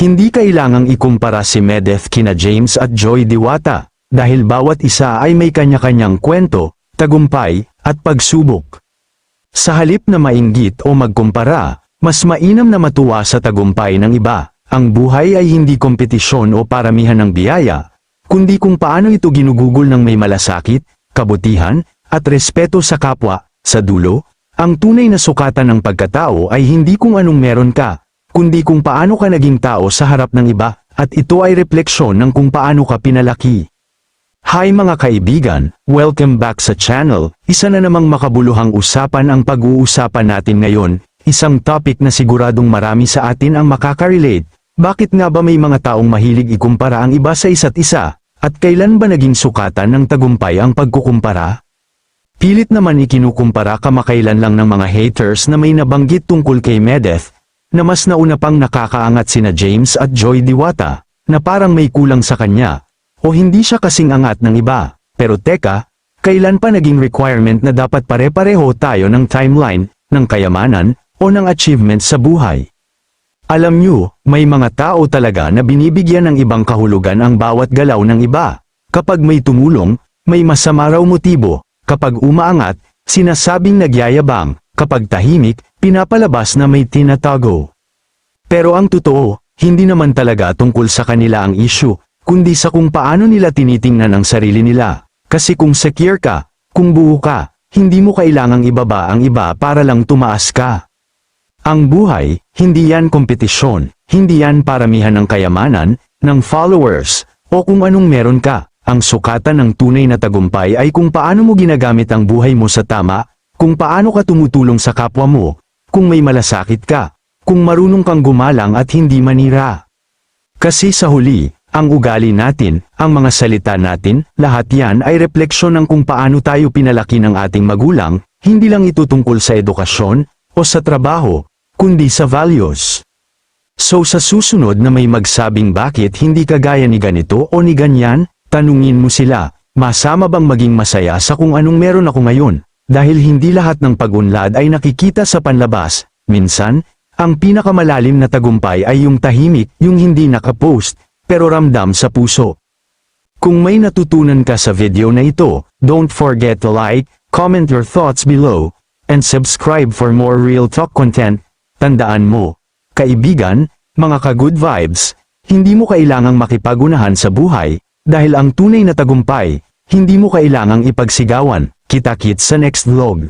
Hindi kailangang ikumpara si Medeth kina James at Joy Diwata, dahil bawat isa ay may kanya-kanyang kwento, tagumpay, at pagsubok. Sa halip na mainggit o magkumpara, mas mainam na matuwa sa tagumpay ng iba. Ang buhay ay hindi kompetisyon o paramihan ng biyaya, kundi kung paano ito ginugugol ng may malasakit, kabutihan, at respeto sa kapwa. Sa dulo, ang tunay na sukatan ng pagkatao ay hindi kung anong meron ka, kundi kung paano ka naging tao sa harap ng iba, at ito ay refleksyon ng kung paano ka pinalaki. Hi mga kaibigan, welcome back sa channel. Isa na namang makabuluhang usapan ang pag-uusapan natin ngayon, isang topic na siguradong marami sa atin ang makaka-relate. Bakit nga ba may mga taong mahilig ikumpara ang iba sa isa't isa, at kailan ba naging sukatan ng tagumpay ang pagkukumpara? Pilit naman ikinukumpara kamakailan lang ng mga haters na may nabanggit tungkol kay Medeth, na mas nauna pang nakakaangat sina James at Joy Diwata, na parang may kulang sa kanya, o hindi siya kasing angat ng iba. Pero teka, kailan pa naging requirement na dapat pare-pareho tayo ng timeline, ng kayamanan, o ng achievement sa buhay? Alam nyo, may mga tao talaga na binibigyan ng ibang kahulugan ang bawat galaw ng iba. Kapag may tumulong, may masama raw motibo. Kapag umaangat, sinasabing nagyayabang. Kapag tahimik, pinapalabas na may tinatago. Pero ang totoo, hindi naman talaga tungkol sa kanila ang issue, kundi sa kung paano nila tinitingnan ang sarili nila. Kasi kung secure ka, kung buo ka, hindi mo kailangang ibaba ang iba para lang tumaas ka. Ang buhay, hindi yan kompetisyon, hindi yan paramihan ng kayamanan, ng followers, o kung anong meron ka. Ang sukatan ng tunay na tagumpay ay kung paano mo ginagamit ang buhay mo sa tama, kung paano ka tumutulong sa kapwa mo, kung may malasakit ka, kung marunong kang gumalang at hindi manira. Kasi sa huli, ang ugali natin, ang mga salita natin, lahat yan ay refleksyon ng kung paano tayo pinalaki ng ating magulang, hindi lang ito tungkol sa edukasyon, o sa trabaho, kundi sa values. So sa susunod na may magsabing bakit hindi ka gaya ni ganito o ni ganyan, tanungin mo sila, masama bang maging masaya sa kung anong meron ako ngayon? Dahil hindi lahat ng pag-unlad ay nakikita sa panlabas. Minsan, ang pinakamalalim na tagumpay ay yung tahimik, yung hindi nakapost, pero ramdam sa puso. Kung may natutunan ka sa video na ito, don't forget to like, comment your thoughts below, and subscribe for more real talk content. Tandaan mo, kaibigan, mga ka-good vibes, hindi mo kailangang makipagunahan sa buhay, dahil ang tunay na tagumpay, hindi mo kailangang ipagsigawan. Kita-kits sa next vlog.